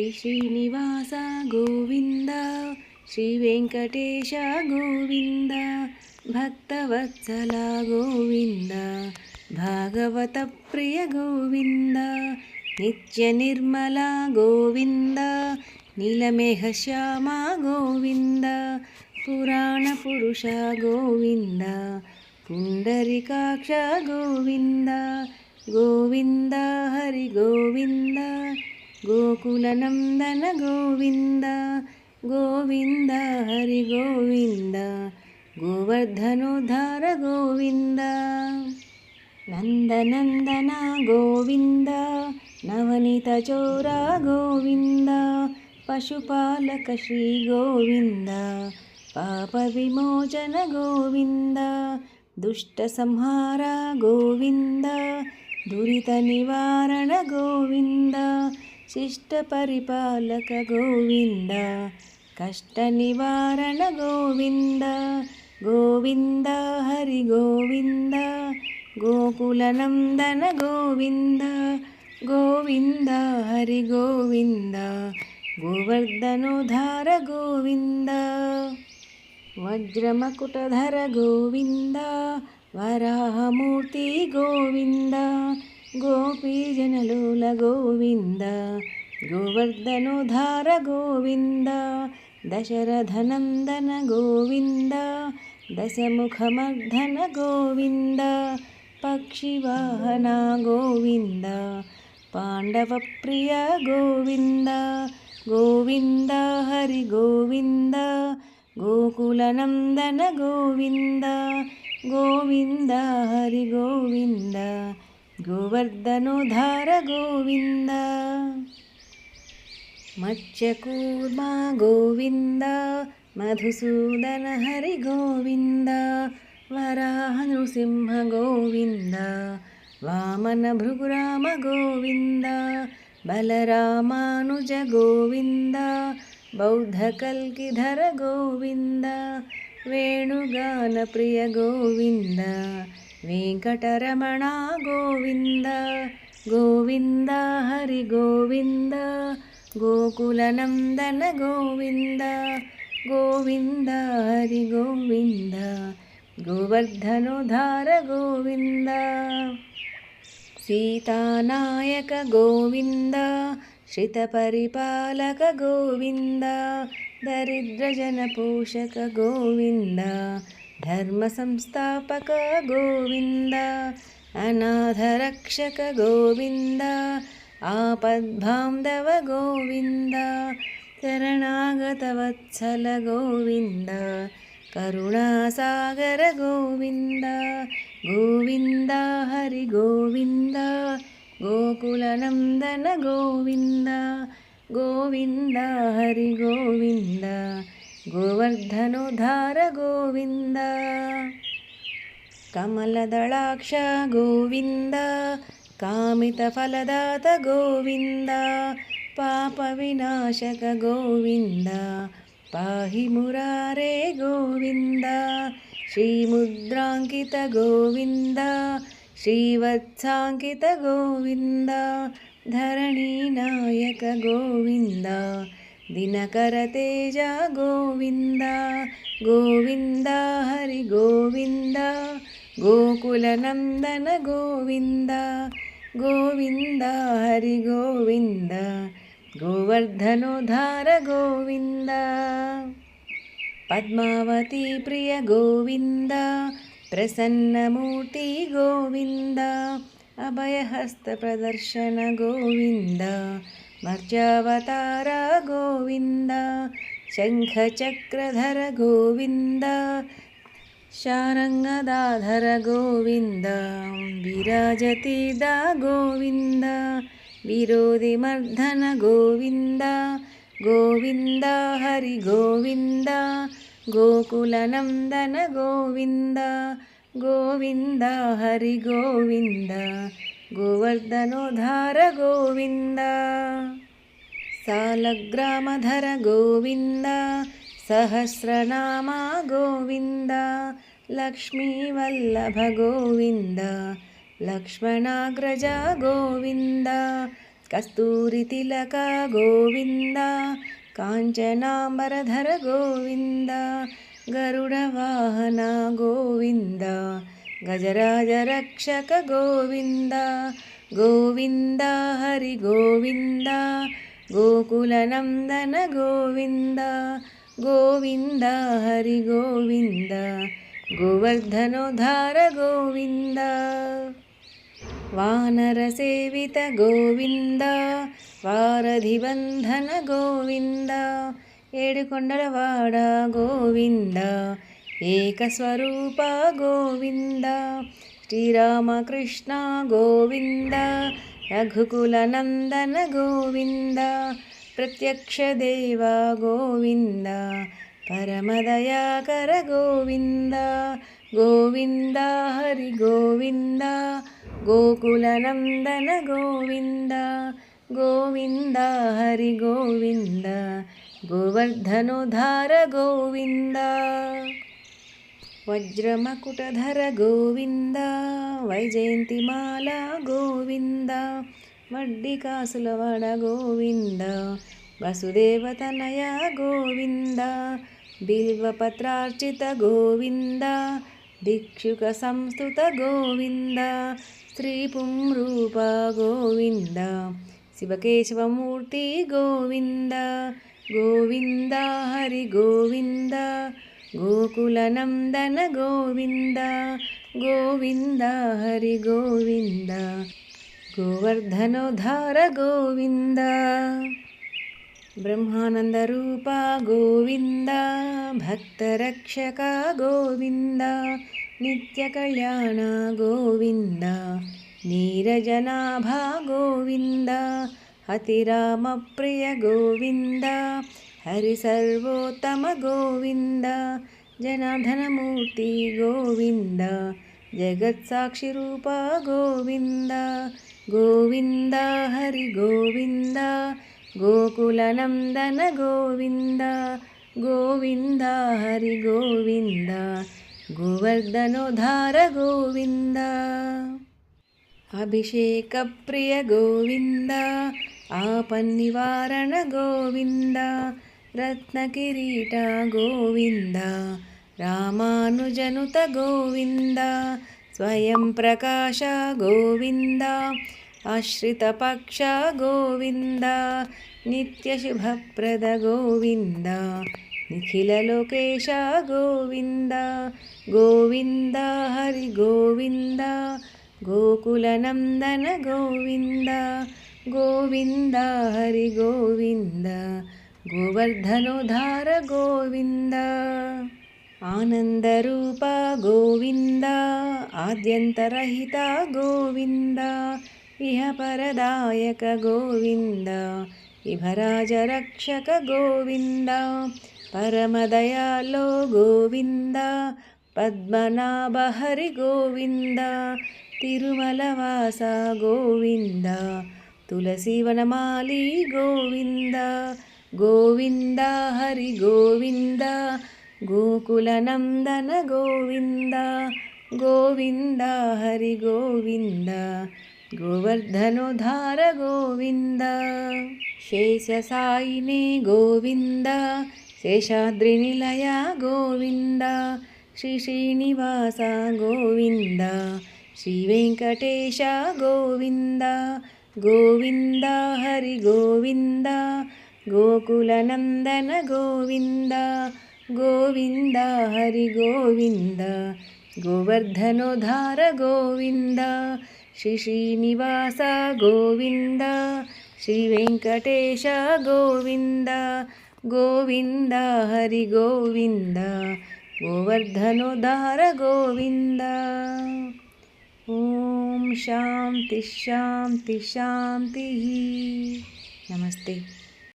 శ్రీనివాస గోవింద, శ్రీ వెంకటేశ గోవింద, భక్తవత్సల గోవింద, భాగవత ప్రియ గోవింద, నిత్య నిర్మల గోవింద, నీలమేఘ శ్యామ గోవింద, పురాణ పురుష గోవింద, పుండరీకాక్ష గోవింద, గోవింద హరి గోవింద, గోకులనందన గోవింద, గోవింద హరి గోవింద, గోవర్ధనోద్ధార గోవింద, నందనందన గోవింద, నవనీత చోర గోవింద, పశుపాలక శ్రీ గోవింద, పాప విమోచన గోవింద, దుష్ట సంహార గోవింద, దురిత నివారణ గోవింద, శిష్ట పరిపాలక గోవింద, కష్ట నివారణ గోవింద, గోవింద హరి గోవింద, గోకులనందన గోవింద, గోవింద హరి గోవింద, గోవర్ధనోద్ధార గోవింద, వజ్రమకుటధర గోవింద, వరాహమూర్తి గోవింద, గోపీజనలోల గోవింద, గోవర్ధనోద్ధార గోవింద, దశరథనందన గోవింద, దశముఖమర్ధన గోవింద, పక్షివాహన గోవింద, పాండవప్రియ గోవింద, గోవింద హరి గోవింద, గోకులనందన గోవింద, గోవింద హరి గోవింద, గోవర్ధనోద్ధార గోవింద, మత్స్యకూర్మ గోవింద, మధుసూదన హరి గోవింద, వరాహ నృసింహ గోవింద, వామన భృగురామ గోవింద, బలరామానుజ గోవింద, బౌద్ధకల్కిధర గోవింద, వేణుగాన ప్రియ గోవింద, వెంకటరమణ గోవింద, గోవింద హరి గోవింద, గోకులనందన గోవింద, గోవింద హరి గోవింద, గోవర్ధనోద్ధార గోవింద, సీతానాయక గోవింద, శ్రితపరిపాలక గోవింద, దరిద్రజన పోషక గోవింద, ధర్మ సంస్థాపక గోవింద, అనాథరక్షక గోవింద, ఆపద్బాంధవ గోవింద, శరణాగత వత్సల గోవింద, కరుణాసాగర గోవింద, గోవింద హరి గోవింద, గోకులనందన గోవింద, గోవింద హరి గోవింద, గోవర్ధనోద్ధార గోవింద, కమలదళాక్ష గోవింద, కామితఫలదాత గోవింద, పాప వినాశక గోవింద, పాహి మురారే గోవింద, శ్రీముద్రాంకిత గోవింద, శ్రీవత్సాంకిత గోవింద, ధరణీనాయక గోవింద, దినకర తేజ గోవింద, గోవింద హరి గోవింద, గోకులనందన గోవింద, గోవింద హరి గోవింద, గోవర్ధనోద్ధార గోవింద, పద్మావతి ప్రియ గోవింద, ప్రసన్నమూర్తి గోవింద, అభయహస్త ప్రదర్శన గోవింద, మర్త్యావతార గోవింద, శంఖచక్రధర గోవింద, శారంగదాధర గోవింద, విరాజతీద గోవింద, విరోధిమర్ధన గోవింద, గోవింద హరి గోవింద, గోకులనందన గోవింద, గోవింద హరి గోవింద, గోవర్ధనోద్ధార గోవింద, సాలగ్రామధర గోవింద, సహస్రనామ గోవింద, లక్ష్మీవల్లభ గోవింద, లక్ష్మణాగ్రజ గోవింద, కస్తూరితిలక గోవింద కాంచనాంబరధర గోవింద గరుడవాహన గోవింద గజరాజ రక్షక గోవింద గోవింద హరి గోవింద గోకులనందన గోవింద గోవింద హరి గోవింద గోవర్ధనోద్ధార గోవింద వానరసేవిత గోవింద వారధిబంధన గోవింద ఏడుకొండలవాడ గోవింద ఏకస్వరూప గోవింద శ్రీరామకృష్ణ గోవింద రఘుకులనందన గోవింద ప్రత్యక్ష దేవ గోవింద పరమదయాకర గోవింద గోవింద హరి గోవింద గోకులనందన గోవింద గోవింద హరి గోవింద గోవర్ధనోద్ధార గోవింద వజ్రమకుటధర గోవింద వైజయంతిమాల గోవింద వడ్డికాసులవాడ గోవింద వసుదేవతనయ గోవింద బిల్వపత్రార్చిత గోవింద దిక్షుక సంస్థుత గోవింద శ్రీపుంరూప గోవింద శివకేశవమూర్తి గోవింద గోవింద హరి గోవింద గోకులనందన గోవింద గోవింద హరి గోవింద గోవర్ధనోద్ధార గోవింద బ్రహ్మానందరూప గోవింద భక్తరక్షక గోవింద నిత్యకళ్యాణ గోవింద నీరజనాభ గోవింద అతిరామప్రియ గోవింద హరి సర్వోత్తమ గోవింద జనార్దనమూర్తి గోవింద జగత్సాక్షి రూప గోవింద గోవింద హరి గోవింద గోకులనందన గోవింద గోవింద హరి గోవింద గోవర్ధనోద్ధార గోవింద అభిషేక ప్రియ గోవింద ఆపన్నివారణ గోవింద రత్నకిరీట గోవింద రామానుజనుత గోవింద స్వయం ప్రకాశ గోవింద ఆశ్రితపక్ష గోవింద నిత్యశుభప్రద గోవింద నిఖిలలోకేశ గోవింద గోవింద హరి గోవింద గోకులనందన గోవింద గోవింద హరి గోవింద గోవర్ధనోద్ధార గోవింద ఆనందరూప గోవింద ఆద్యంతరహిత గోవింద ఇహ పరదాయక గోవింద ఇహరాజ రక్షక గోవింద పరమదయాలో గోవింద పద్మనాభ హరి గోవింద తిరుమలవాస గోవింద తులసీవనమాలి గోవింద గోవింద హరి గోవింద గోకులనందన గోవింద గోవింద హరి గోవింద గోవర్ధనోద్ధార గోవింద శేషసాయినే గోవింద శేషాద్రినిలయ గోవింద శ్రీ శ్రీనివాస గోవింద శ్రీ వెంకటేశ గోవింద గోవింద హరి గోవింద గోకులనందన గోవింద గోవింద హరి గోవింద గోవర్ధనోద్ధార గోవింద శ్రీ శ్రీనివాస గోవింద శ్రీ వెంకటేశ గోవింద గోవింద హరి గోవింద గోవర్ధనోద్ధార గోవింద ఓం శాంతి శాంతి శాంతి నమస్తే.